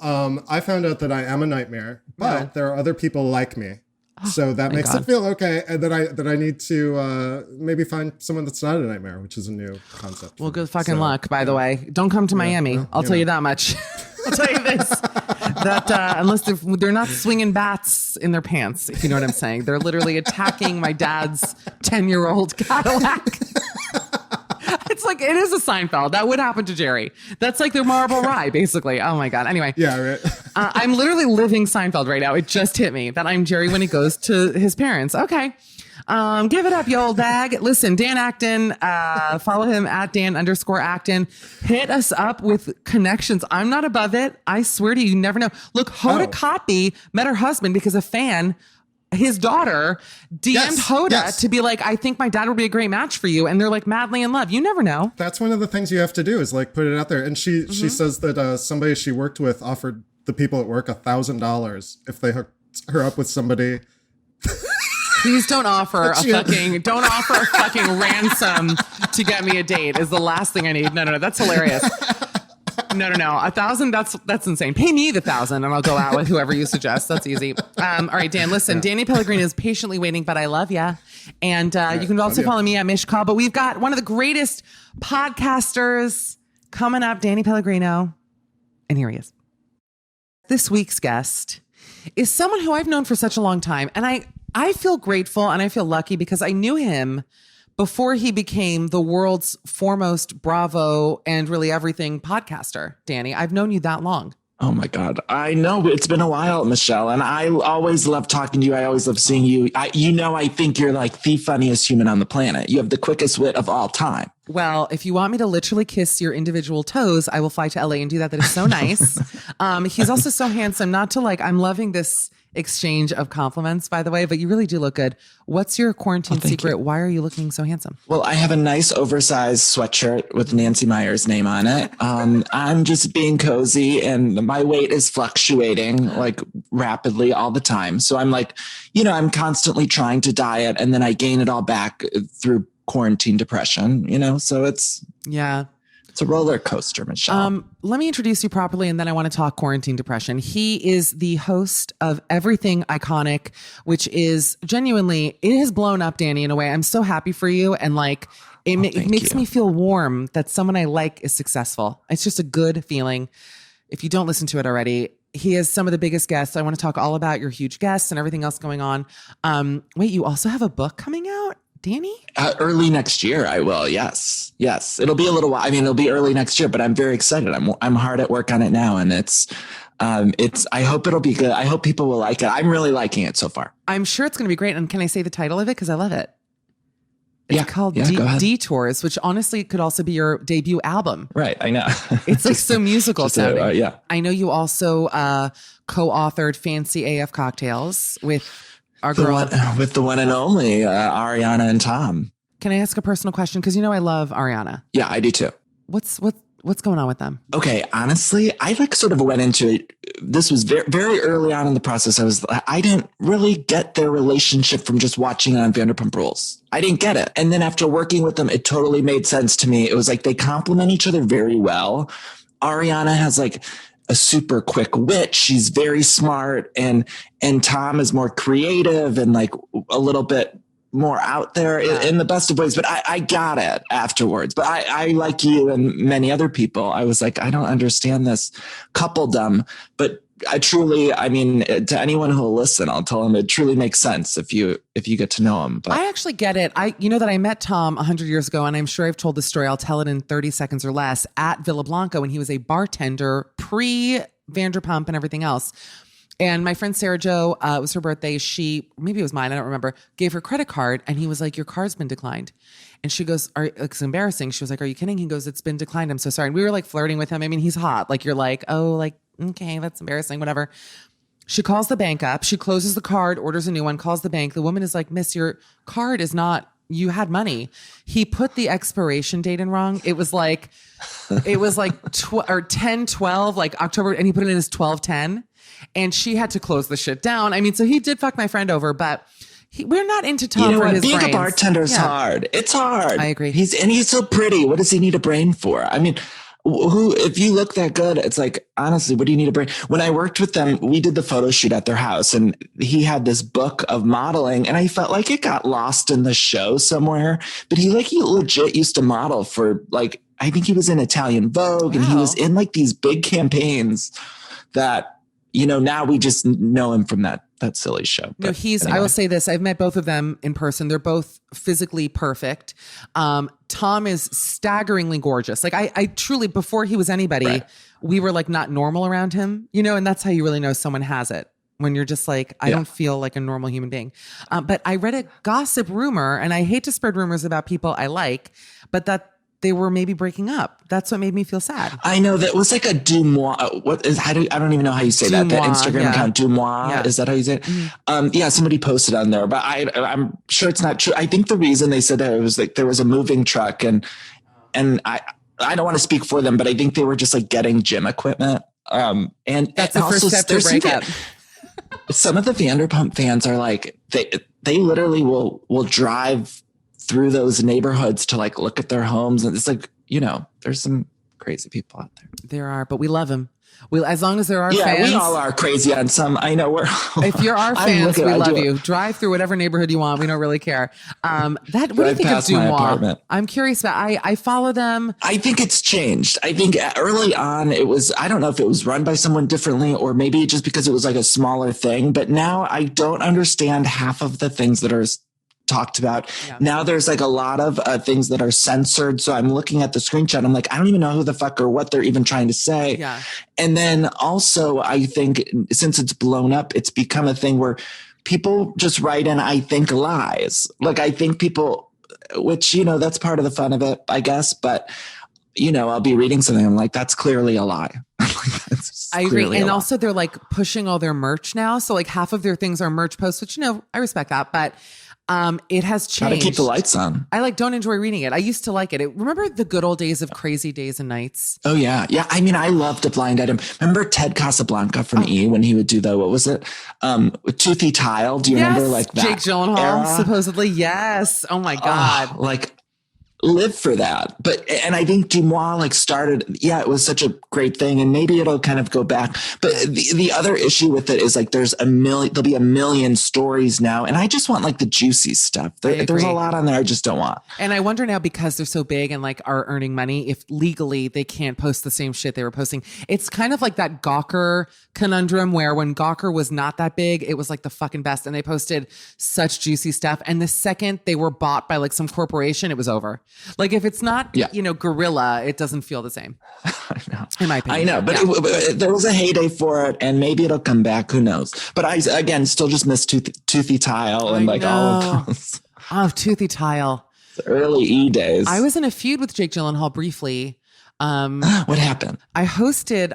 I found out that I am a nightmare, but there are other people like me. So that makes it feel okay, and that I need to maybe find someone that's not a nightmare, which is a new concept. Well, good fucking luck, by the way. Don't come to Miami. I'll tell you that much. I'll tell you this: that unless they're not swinging bats in their pants, if you know what I'm saying, they're literally attacking my dad's 10-year-old Cadillac. It's like, it is a Seinfeld. That would happen to Jerry. That's like the marble rye, basically. Oh my God. Anyway. Yeah, right. I'm literally living Seinfeld right now. It just hit me that I'm Jerry when he goes to his parents. Okay. Give it up, you old bag. Listen, Dan Acton, follow him at Dan_Acton. Hit us up with connections. I'm not above it. I swear to you, you never know. Look, Hoda Kotb met her husband because a fan, his daughter, DM'd Hoda to be like, I think my dad would be a great match for you. And they're like madly in love. You never know. That's one of the things you have to do is like put it out there. And she says that somebody she worked with offered the people at work $1,000 if they hooked her up with somebody. Please don't offer a fucking ransom to get me a date is the last thing I need. No, that's hilarious. No. 1,000. That's insane. Pay me the 1,000 and I'll go out with whoever you suggest. That's easy. All right, Dan, listen, Danny Pellegrino is patiently waiting, but I love ya. And you can also follow me at Mishkal, but we've got one of the greatest podcasters coming up, Danny Pellegrino. And here he is. This week's guest is someone who I've known for such a long time. And I feel grateful and I feel lucky because I knew him before he became the world's foremost Bravo and really everything podcaster. Danny, I've known you that long. Oh my God. I know it's been a while, Michelle, and I always love talking to you. I always love seeing you. I think you're like the funniest human on the planet. You have the quickest wit of all time. Well, if you want me to literally kiss your individual toes, I will fly to LA and do that. That is so nice. He's also so handsome. Not to I'm loving this exchange of compliments, by the way, but you really do look good. What's your quarantine secret? You. Why are you looking so handsome? Well, I have a nice oversized sweatshirt with Nancy Meyer's name on it. I'm just being cozy and my weight is fluctuating rapidly all the time. So I'm I'm constantly trying to diet and then I gain it all back through quarantine depression, so it's a roller coaster, Michelle. Let me introduce you properly and then I want to talk quarantine depression. He is the host of Everything Iconic, which is genuinely, it has blown up, Danny, in a way. I'm so happy for you. And it makes me feel warm that someone I like is successful. It's just a good feeling. If you don't listen to it already, he has some of the biggest guests. I want to talk all about your huge guests and everything else going on. Wait, you also have a book coming out? Danny? Early next year, I will. Yes. It'll be a little while. I mean, it'll be early next year, but I'm very excited. I'm hard at work on it now, and I hope it'll be good. I hope people will like it. I'm really liking it so far. I'm sure it's going to be great. And can I say the title of it? Because I love it. It's called Detours, which honestly could also be your debut album. Right. I know. It's so musical sounding. Yeah. I know you also co-authored Fancy AF Cocktails with our girl. With the one and only Ariana and Tom. Can I ask a personal question? Because I love Ariana. Yeah, I do too. What's going on with them? Okay, honestly, I sort of went into it. This was very, very early on in the process. I didn't really get their relationship from just watching on Vanderpump Rules. I didn't get it. And then after working with them, it totally made sense to me. It was they complement each other very well. Ariana has a super quick wit. She's very smart, and Tom is more creative and a little bit more out there in the best of ways. But I got it afterwards. But I like you and many other people, I was I don't understand this coupledom. But to anyone who will listen, I'll tell them it truly makes sense if you get to know them. But I actually get it. That I met Tom 100 years ago, and I'm sure I've told the story. I'll tell it in 30 seconds or less at Villa Blanca when he was a bartender pre-Vanderpump and everything else. And my friend Sarah Jo, it was her birthday. Maybe it was mine, I don't remember, gave her credit card. And he was like, your card's been declined. And she goes, it's embarrassing. She was like, are you kidding? He goes, it's been declined. I'm so sorry. And we were flirting with him. I mean, he's hot. You're okay, that's embarrassing, whatever. She calls the bank up. She closes the card, orders a new one, calls the bank. The woman is like, miss, your card is not, you had money. He put the expiration date in wrong. It was 10/12, October, and he put it in as 12/10. And she had to close the shit down. I mean, so he did fuck my friend over, but we're not into Tom for his being brains. A bartender is hard. It's hard. I agree. He's so pretty. What does he need a brain for? I mean, if you look that good, it's honestly, what do you need a brain? When I worked with them, we did the photo shoot at their house, and he had this book of modeling, and I felt like it got lost in the show somewhere. But he legit used to model for I think he was in Italian Vogue, and he was in these big campaigns that. Now we just know him from that silly show. No, anyway. I will say this. I've met both of them in person. They're both physically perfect. Tom is staggeringly gorgeous. I truly, before he was anybody, we were not normal around him, and that's how you really know someone has it. When you're just I don't feel like a normal human being. But I read a gossip rumor, and I hate to spread rumors about people I like, but that they were maybe breaking up. That's what made me feel sad. I know that was a Deuxmoi. I don't even know how you say that. The Instagram account Deuxmoi. Yeah. Is that how you say it? Mm-hmm. Somebody posted on there, but I'm sure it's not true. I think the reason they said that it was there was a moving truck, and I don't want to speak for them, but I think they were just getting gym equipment. And that's the first step to break up. Some of the Vanderpump fans are they literally will drive through those neighborhoods to look at their homes, and it's there's some crazy people out there. There are, but we love them. As long as there are yeah, fans. we all are crazy on some. I know we're. If you're our fans, we love you. Drive through whatever neighborhood you want. We don't really care. What do you think of Deuxmoi? I'm curious about. I follow them. I think it's changed. I think early on it was. I don't know if it was run by someone differently or maybe just because it was like a smaller thing. But now I don't understand half of the things that are talked about. Yeah. Now there's like a lot of things that are censored. So I'm looking at the screenshot. I'm like, I don't even know who the fuck or what they're even trying to say. Yeah. And then also I think since it's blown up, it's become a thing where people just write in, I think lies. Like I think people, which, you know, that's part of the fun of it, I guess. But, you know, I'll be reading something. I'm like, that's clearly a lie. I agree. And also they're like pushing all their merch now. So like half of their things are merch posts, which, you know, I respect that. But it has changed. Gotta keep the lights on. I don't enjoy reading it. I used to like it. Remember the good old days of Crazy Days and Nights? Oh yeah. Yeah. I mean, I loved a blind item. Remember Ted Casablanca from E when he would do what was it? Toothy Tile. Do you remember like that? Jake Gyllenhaal, era? Supposedly. Yes. Oh my God. Like live for that. And I think Deuxmoi like started, it was such a great thing and maybe it'll kind of go back. But the other issue with it is like there'll be a million stories now. And I just want like the juicy stuff. There's a lot on there I just don't want. And I wonder now because they're so big and like are earning money, if legally they can't post the same shit they were posting. It's kind of like that Gawker conundrum where when Gawker was not that big, it was like the fucking best. And they posted such juicy stuff. And the second they were bought by like some corporation, it was over. Like if it's not, you know, guerrilla, it doesn't feel the same. I know. In my opinion. I know, but there was a heyday for it and maybe it'll come back. Who knows? But I, again, still just miss Toothy Tile and like all of those. Oh, Toothy Tile. The early E days. I was in a feud with Jake Gyllenhaal briefly. What happened? I hosted,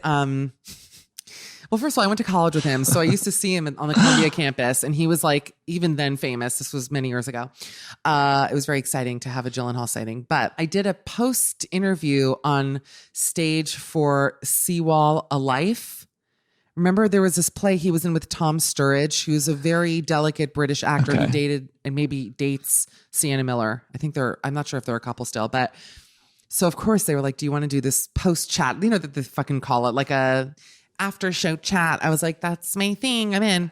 well, first of all, I went to college with him. So I used to see him on the Columbia campus and he was like, even then famous. This was many years ago. It was very exciting to have a Gyllenhaal sighting, but I did a post interview on stage for Seawall A Life. Remember there was this play he was in with Tom Sturridge, who's a very delicate British actor who dated and maybe dates Sienna Miller. I'm not sure if they're a couple still, but so of course they were like, do you want to do this post chat? You know, that they fucking call it like a after show chat. I was like, that's my thing. I'm in.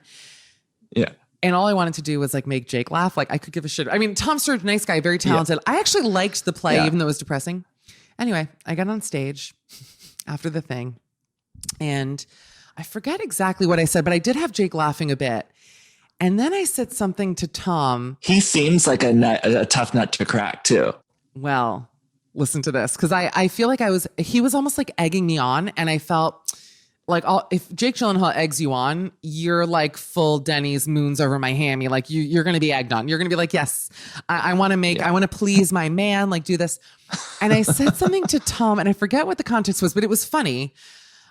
Yeah. And all I wanted to do was like make Jake laugh. Like I could give a shit. I mean, Tom Sturridge, nice guy, very talented. I actually liked the play, even though it was depressing. Anyway, I got on stage after the thing and I forget exactly what I said, but I did have Jake laughing a bit. And then I said something to Tom. He seems like a tough nut to crack too. Well, listen to this. Cause I feel like he was almost like egging me on and I felt like if Jake Gyllenhaal eggs you on, you're like full Denny's moons over my hammy. Like you're going to be egged on. You're going to be like, yes, I want to please my man, like do this. And I said something to Tom and I forget what the context was, but it was funny.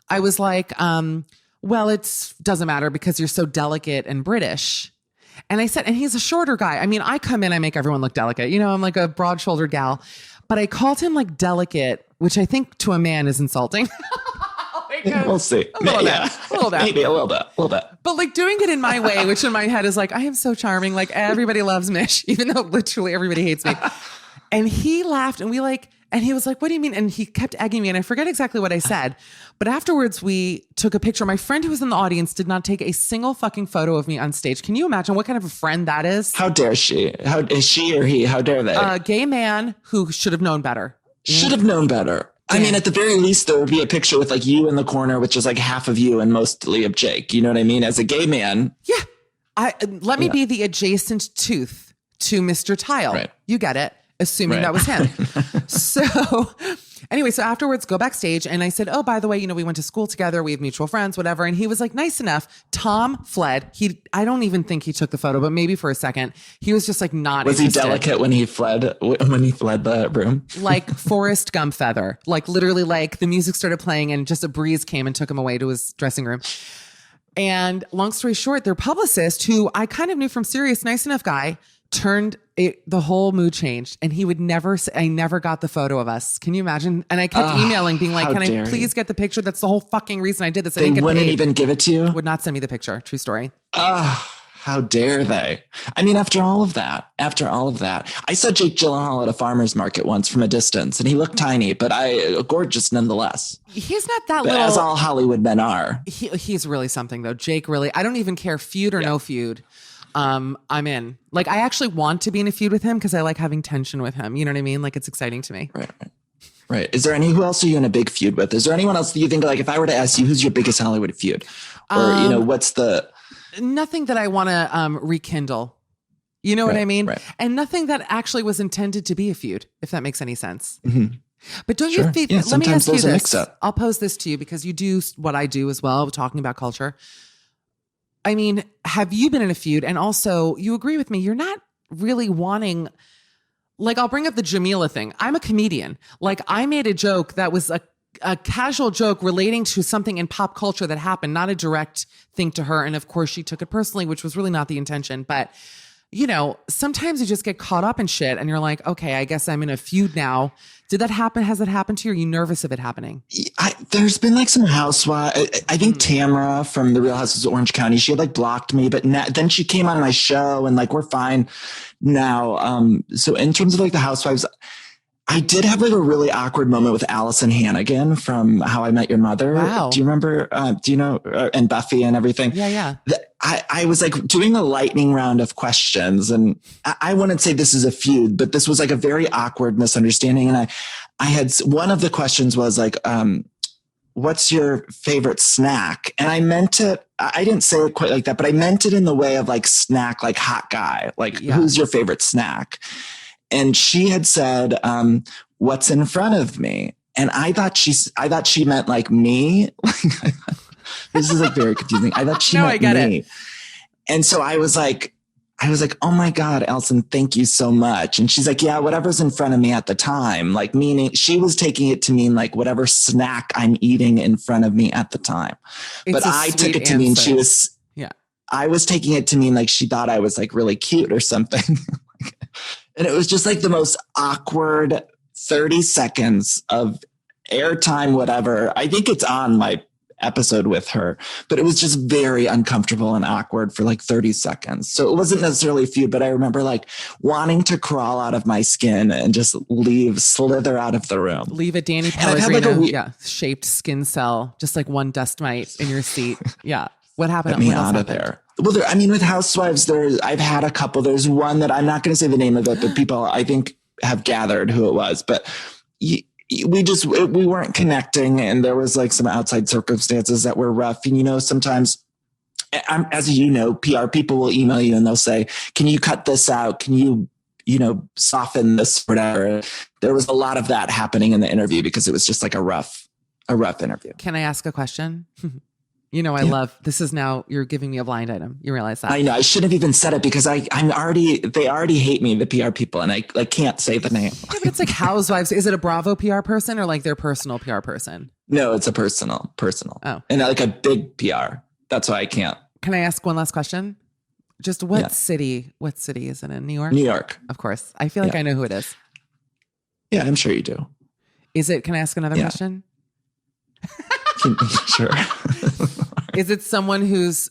I was like, well, it doesn't matter because you're so delicate and British. And I said, and he's a shorter guy. I mean, I come in, I make everyone look delicate. You know, I'm like a broad shouldered gal, but I called him like delicate, which I think to a man is insulting. We'll see. A little bit. Maybe a little bit. But like doing it in my way, which in my head is like, I am so charming. Like everybody loves Mish, even though literally everybody hates me. And he laughed and and he was like, what do you mean? And he kept egging me. And I forget exactly what I said. But afterwards we took a picture. My friend who was in the audience did not take a single fucking photo of me on stage. Can you imagine what kind of a friend that is? How dare she? How is she or he? How dare they? A gay man who should have known better. Should have known better. I mean, at the very least, there would be a picture with like you in the corner, which is like half of you and mostly of Jake. You know what I mean? As a gay man. Yeah. Let me be the adjacent tooth to Mr. Tile. Right. You get it. Assuming that was him. So anyway, so afterwards go backstage and I said, oh, by the way, you know, we went to school together. We have mutual friends, whatever. And he was like, nice enough. Tom fled. I don't even think he took the photo, but maybe for a second he was just like not Was interested. he delicate when he fled the room? Like Forrest Gump feather, like literally like the music started playing and just a breeze came and took him away to his dressing room. And long story short, their publicist, who I kind of knew from Sirius, nice enough guy, the whole mood changed and he would never say, I never got the photo of us. Can you imagine? And I kept emailing being like, can I please get the picture? That's the whole fucking reason I did this. They wouldn't even give it to you? Would not send me the picture. True story. How dare they? I mean, after all of that, I saw Jake Gyllenhaal at a farmer's market once from a distance, and he looked tiny, but gorgeous nonetheless. He's not that but little. As all Hollywood men are. He's really something, though. Jake really, I don't even care feud or no feud. I'm in. Like, I actually want to be in a feud with him because I like having tension with him. You know what I mean? Like, it's exciting to me. Right. Is there who else are you in a big feud with? Is there anyone else that you think, like, if I were to ask you, who's your biggest Hollywood feud? Or, what's the... Nothing that I want to rekindle. You know what I mean? Right. And nothing that actually was intended to be a feud, if that makes any sense. Mm-hmm. But don't you think, let me ask you this. Mix-up. I'll pose this to you because you do what I do as well, talking about culture. I mean, have you been in a feud? And also, you agree with me, you're not really wanting, like, I'll bring up the Jamila thing. I'm a comedian. Like, I made a joke that was a casual joke relating to something in pop culture that happened, not a direct thing to her. And of course, she took it personally, which was really not the intention. But, sometimes you just get caught up in shit and you're like, okay, I guess I'm in a feud now. Did that happen? Has it happened to you? Are you nervous of it happening? There's been like some housewives. I think Tamara from The Real Houses of Orange County, she had like blocked me, but then she came on my show and like, we're fine now. So in terms of like the housewives, I did have like a really awkward moment with Allison Hannigan from How I Met Your Mother. Wow. Do you remember, and Buffy and everything? Yeah. I was like doing a lightning round of questions, and I wouldn't say this is a feud, but this was like a very awkward misunderstanding. And I had, one of the questions was like, what's your favorite snack? And I meant it, I didn't say it quite like that, but I meant it in the way of like snack, like hot guy, like who's your favorite snack? And she had said, what's in front of me? And I thought she meant like me. This is like very confusing. I thought she meant me. It. And so I was like, oh my God, Alison, thank you so much. And she's like, yeah, whatever's in front of me at the time, like meaning she was taking it to mean like whatever snack I'm eating in front of me at the time. But I took it to mean she was, I was taking it to mean like she thought I was like really cute or something. And it was just like the most awkward 30 seconds of airtime, whatever. I think it's on my episode with her, but it was just very uncomfortable and awkward for like 30 seconds. So it wasn't necessarily a feud, but I remember like wanting to crawl out of my skin and just slither out of the room. Leave a Danny Pellegrino shaped skin cell, just like one dust mite in your seat. Yeah. What happened? Get me out of there. Well, with housewives, I've had a couple. There's one that I'm not going to say the name of it, but people I think have gathered who it was. But we weren't connecting, and there was like some outside circumstances that were rough. And sometimes, as you know, PR people will email you and they'll say, "Can you cut this out? Can you soften this, whatever?" There was a lot of that happening in the interview because it was just like a rough interview. Can I ask a question? I love this is now you're giving me a blind item. You realize that? I know I shouldn't have even said it because they already hate me, the PR people, and I can't say the name. Yeah, but it's like housewives. Is it a Bravo PR person or like their personal PR person? No, it's a personal. Oh, and like a big PR. That's why I can't. Can I ask one last question? Just what city? What city is it in? New York? New York. Of course. I feel like I know who it is. Yeah, I'm sure you do. Is it? Can I ask another question? Sure. Is it someone who's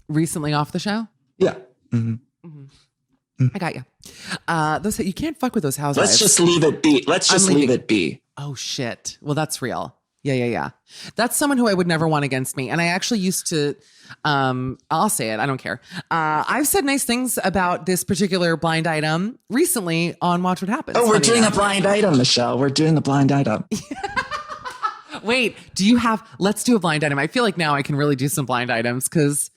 recently off the show? Yeah. Mm-hmm. Mm-hmm. I got you. You can't fuck with those housewives. Let's just leave it be. Leave it be. Oh shit. Well, that's real. Yeah. That's someone who I would never want against me. And I actually used to, I'll say it. I don't care. I've said nice things about this particular blind item recently on Watch What Happens. Oh, we're doing a blind item, Michelle. We're doing the blind item. Wait, let's do a blind item. I feel like now I can really do some blind items because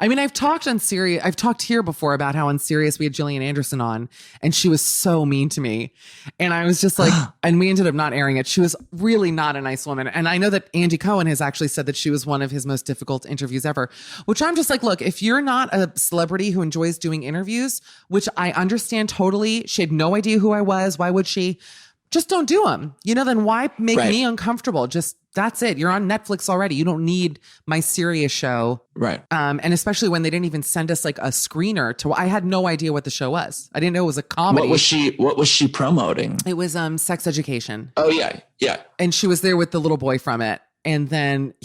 I've talked here before about how on Sirius we had Gillian Anderson on and she was so mean to me. And I was just like, and we ended up not airing it. She was really not a nice woman. And I know that Andy Cohen has actually said that she was one of his most difficult interviews ever, which I'm just like, look, if you're not a celebrity who enjoys doing interviews, which I understand totally, she had no idea who I was. Why would she? Just don't do them. Then why make me uncomfortable? Just that's it. You're on Netflix already. You don't need my Sirius show. Right. And especially when they didn't even send us like a screener I had no idea what the show was. I didn't know it was a comedy. What was she promoting? It was Sex Education. Oh yeah. Yeah. And she was there with the little boy from it. And then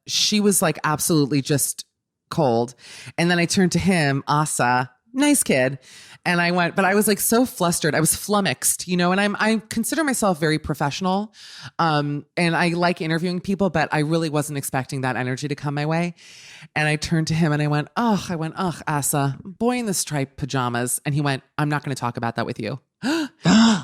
she was like absolutely just cold. And then I turned to him, Asa, nice kid. And I went, but I was like so flustered. I was flummoxed, you know, and I consider myself very professional. And I like interviewing people, but I really wasn't expecting that energy to come my way. And I turned to him and I went, Asa, boy in the striped pajamas. And he went, I'm not going to talk about that with you.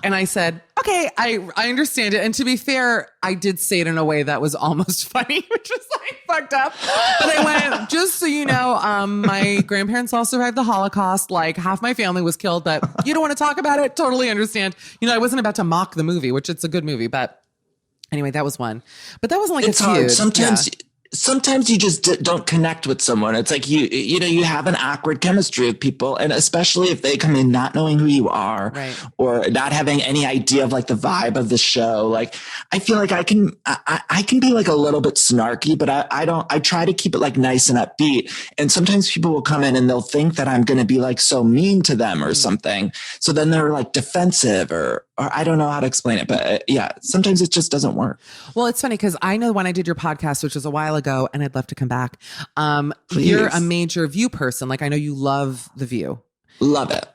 And I said, okay, I understand it. And to be fair, I did say it in a way that was almost funny, which was like fucked up. But I went, just so you know, my grandparents all survived the Holocaust. Like half my family was killed, but you don't want to talk about it. Totally understand. You know, I wasn't about to mock the movie, which it's a good movie, but anyway, that was one. But that wasn't like it's a hard. feud. Sometimes you just don't connect with someone. It's like you have an awkward chemistry with people, and especially if they come in not knowing who you are, right, or not having any idea of like the vibe of the show. Like I feel like I can be like a little bit snarky, but I try to keep it like nice and upbeat. And sometimes people will come in and they'll think that I'm going to be like so mean to them or something. So then they're like defensive or I don't know how to explain it, but yeah, sometimes it just doesn't work. Well, it's funny because I know when I did your podcast, which was a while ago, and I'd love to come back. Please. You're a major View person. Like I know you love The View. Love it.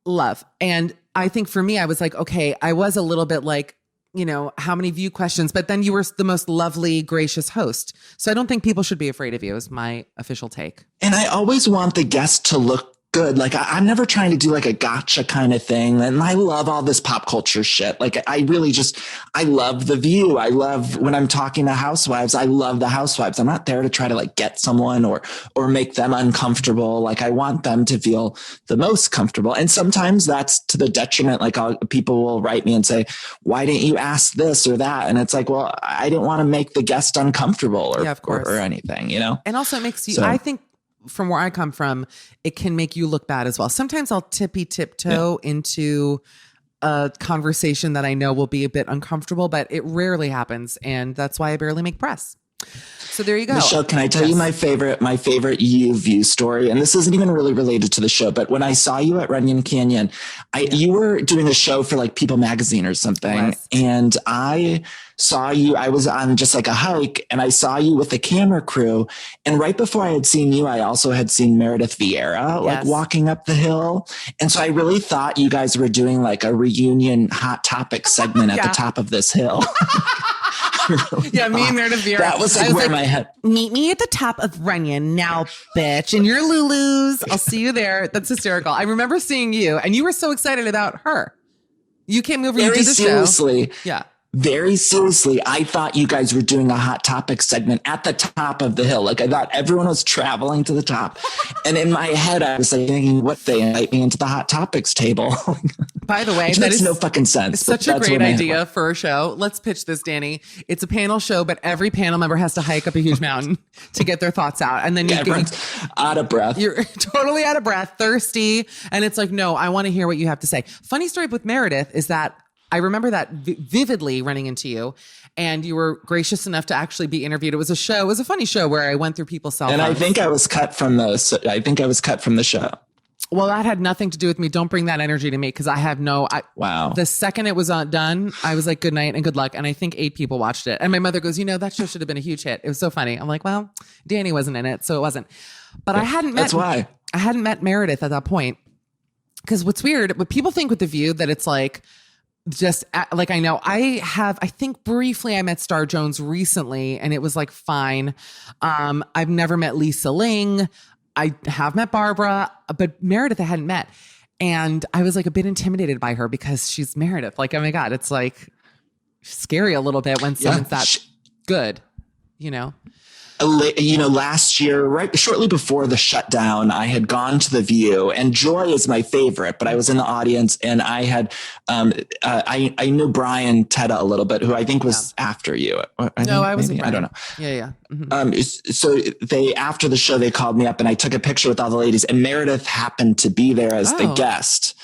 Love. And I think for me, I was like, okay, I was a little bit like, you know, how many View questions, but then you were the most lovely, gracious host. So I don't think people should be afraid of you is my official take. And I always want the guest to look good. Like I'm never trying to do like a gotcha kind of thing. And I love all this pop culture shit. Like I love The View. I love when I'm talking to housewives. I love the housewives. I'm not there to try to like get someone or make them uncomfortable. Like I want them to feel the most comfortable. And sometimes that's to the detriment. Like people will write me and say, why didn't you ask this or that? And it's like, well, I didn't want to make the guest uncomfortable or anything, you know? And also it makes you, I think, from where I come from, it can make you look bad as well. Sometimes I'll tiptoe into a conversation that I know will be a bit uncomfortable, but it rarely happens. And that's why I barely make press. So there you go. Michelle, can I tell you my favorite View story? And this isn't even really related to the show, but when I saw you at Runyon Canyon, you were doing a show for like People Magazine or something. Yes. And I saw you, I was on just like a hike and I saw you with the camera crew. And right before I had seen you, I also had seen Meredith Vieira, like walking up the hill. And so I really thought you guys were doing like a reunion Hot Topic segment at the top of this hill. Yeah, me and Meredith Vieira. That was like where my head. Meet me at the top of Runyon now, bitch. And your Lulus. I'll see you there. That's hysterical. I remember seeing you, and you were so excited about her. You came over. Very you did the seriously. show. Yeah. Very seriously, I thought you guys were doing a Hot Topic segment at the top of the hill. Like I thought everyone was traveling to the top. And in my head, I was like thinking, what, they invite me into the Hot Topics table? By the way, that makes no fucking sense. It's such a great idea for a show. Let's pitch this, Danny. It's a panel show, but every panel member has to hike up a huge mountain to get their thoughts out. And then everyone's out of breath. You're totally out of breath, thirsty. And it's like, no, I want to hear what you have to say. Funny story with Meredith is that I remember that vividly running into you, and you were gracious enough to actually be interviewed. It was a show. It was a funny show where I went through people's cell phones. And I think I was cut from the show. Well, that had nothing to do with me. Don't bring that energy to me because I have no. Wow. The second it was done, I was like, good night and good luck. And I think 8 people watched it. And my mother goes, that show should have been a huge hit. It was so funny. I'm like, well, Danny wasn't in it, so it wasn't. But I hadn't met Meredith at that point. Because what's weird, but people think with The View that it's like, just like I think briefly I met Star Jones recently and it was like fine. I've never met Lisa Ling. I have met Barbara, but Meredith I hadn't met. And I was like a bit intimidated by her because she's Meredith. Like, oh my God, it's like scary a little bit when someone's that good, Last year, shortly before the shutdown, I had gone to The View, and Joy is my favorite, but I was in the audience and I had, I knew Brian Tedda a little bit, who I think was after you. I don't know. Yeah. Mm-hmm. So after the show, they called me up and I took a picture with all the ladies, and Meredith happened to be there as the guest.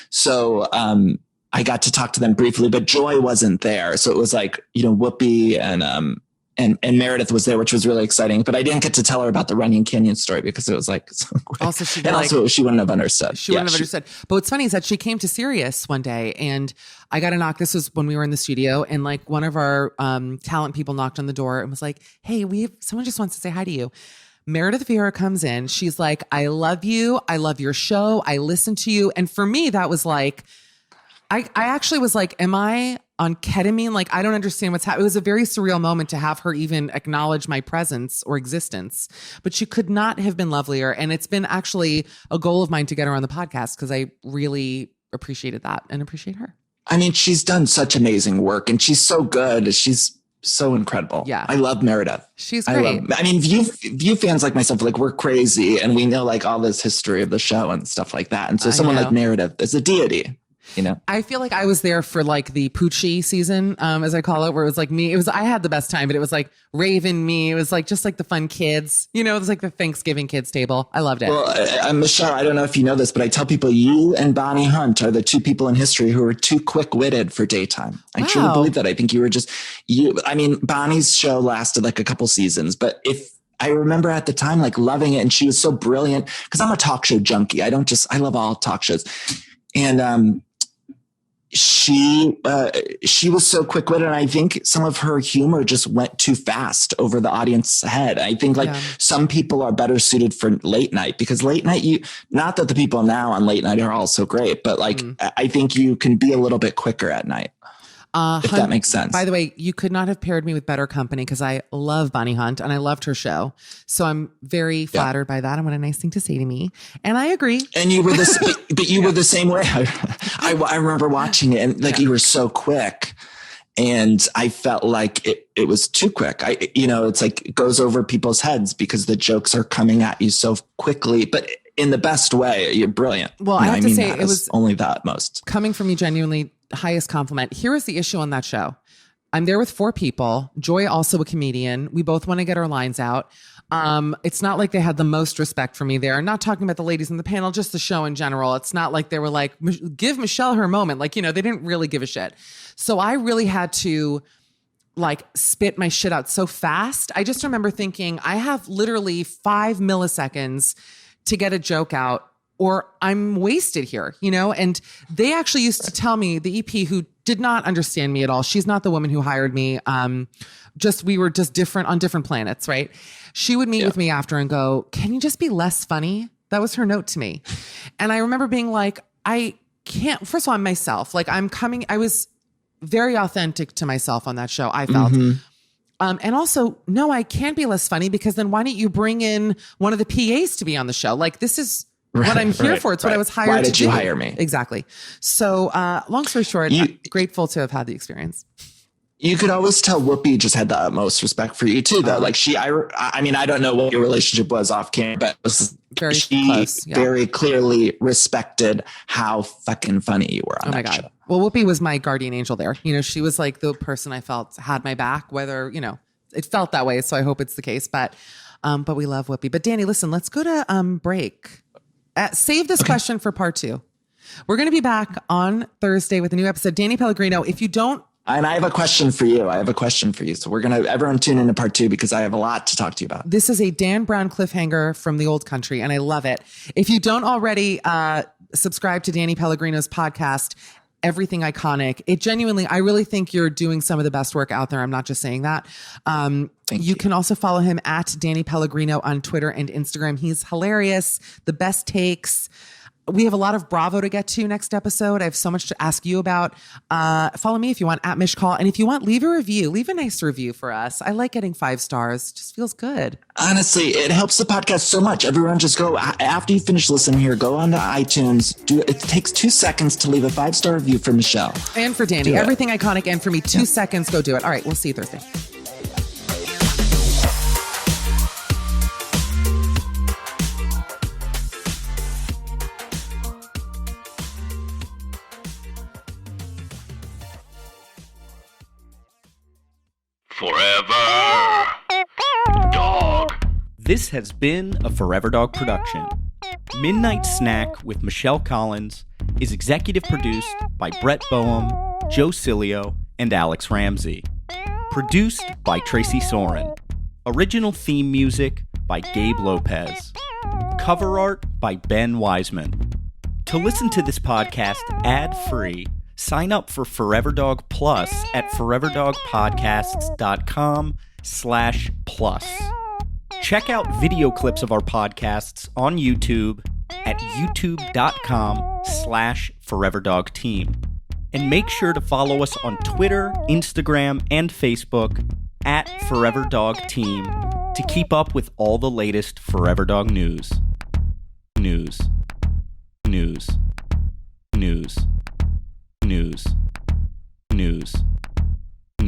So, I got to talk to them briefly, but Joy wasn't there. So it was like, Whoopi and Meredith was there, which was really exciting, but I didn't get to tell her about the Runyon Canyon story because it was like, so also she wouldn't have understood. She wouldn't have understood. But what's funny is that she came to Sirius one day and I got a knock. This was when we were in the studio, and like one of our talent people knocked on the door and was like, hey, someone just wants to say hi to you. Meredith Vieira comes in. She's like, I love you. I love your show. I listen to you. And for me, that was like, I actually was like, am I on ketamine? Like, I don't understand what's happening. It was a very surreal moment to have her even acknowledge my presence or existence, but she could not have been lovelier. And it's been actually a goal of mine to get her on the podcast because I really appreciated that and appreciate her. I mean, she's done such amazing work and she's so good. She's so incredible. Yeah. I love Meredith. She's great. I mean, View fans like myself, like we're crazy and we know like all this history of the show and stuff like that. And so someone like Meredith is a deity. You know, I feel like I was there for like the Poochie season, as I call it, where it was like me. I had the best time, but it was like Raven, me. It was like just like the fun kids. You know, it was like the Thanksgiving kids table. I loved it. Well, Michelle, I don't know if you know this, but I tell people you and Bonnie Hunt are the two people in history who are too quick-witted for daytime. I truly believe that. I think you were just you. I mean, Bonnie's show lasted like a couple seasons, but I remember at the time like loving it, and she was so brilliant because I'm a talk show junkie. I love all talk shows, and she was so quick-witted, and I think some of her humor just went too fast over the audience's head. I think some people are better suited for late night because late night, not that the people now on late night are all so great, but like I think you can be a little bit quicker at night. If that makes sense. By the way, you could not have paired me with better company because I love Bonnie Hunt and I loved her show. So I'm very flattered by that. And what a nice thing to say to me. And I agree. And you were but you were the same way. I remember watching it and like you were so quick. And I felt like it was too quick. It's like it goes over people's heads because the jokes are coming at you so quickly, but in the best way. You're brilliant. Well, I have to say it was only that most. Coming from you genuinely, highest compliment. Here is the issue on that show. I'm there with 4 people. Joy, also a comedian. We both want to get our lines out. It's not like they had the most respect for me there. I'm not talking about the ladies in the panel, just the show in general. It's not like they were like, give Michelle her moment. Like, they didn't really give a shit. So I really had to like spit my shit out so fast. I just remember thinking, I have literally 5 milliseconds to get a joke out or I'm wasted here, and they actually used to tell me, the EP who did not understand me at all. She's not the woman who hired me. We were just different on different planets, right? She would meet with me after and go, can you just be less funny? That was her note to me. And I remember being like, I can't, first of all, I'm myself. Like I was very authentic to myself on that show, I felt. And also, no, I can't be less funny because then why don't you bring in one of the PAs to be on the show? Like this is what I'm here for. It's what I was hired to do. Why did you hire me? Exactly. So long story short, I'm grateful to have had the experience. You could always tell Whoopi just had the utmost respect for you too, though. Like I mean, I don't know what your relationship was off camera, but she close, very clearly respected how fucking funny you were on that show. Well, Whoopi was my guardian angel there. She was like the person I felt had my back, whether, it felt that way. So I hope it's the case, but we love Whoopi. But Danny, listen, let's go to break. Save this question for part 2. We're going to be back on Thursday with a new episode. Danny Pellegrino, if you don't. And I have a question for you. So we're going to everyone tune into part 2 because I have a lot to talk to you about. This is a Dan Brown cliffhanger from the old country, and I love it. If you don't already subscribe to Danny Pellegrino's podcast, Everything Iconic, it genuinely, I really think you're doing some of the best work out there. I'm not just saying that. You can also follow him at Danny Pellegrino on Twitter and Instagram. He's hilarious. The best takes. We have a lot of Bravo to get to next episode. I have so much to ask you about. Follow me if you want at Mishcall. And if you want, leave a review. Leave a nice review for us. I like getting 5 stars. It just feels good. Honestly, it helps the podcast so much. Everyone just go, after you finish listening here, go on to iTunes. It takes 2 seconds to leave a 5-star review for Michelle. And for Danny. Everything Iconic. And for me, 2 seconds. Go do it. All right. We'll see you Thursday. Forever Dog. This has been a Forever Dog production. Midnight Snack with Michelle Collins is executive produced by Brett Boehm, Joe Cilio, and Alex Ramsey. Produced by Tracy Soren. Original theme music by Gabe Lopez. Cover art by Ben Wiseman. To listen to this podcast ad-free, sign up for Forever Dog Plus at foreverdogpodcasts.com/plus. Check out video clips of our podcasts on YouTube at youtube.com/foreverdogteam. And make sure to follow us on Twitter, Instagram, and Facebook at Forever Dog Team to keep up with all the latest Forever Dog news.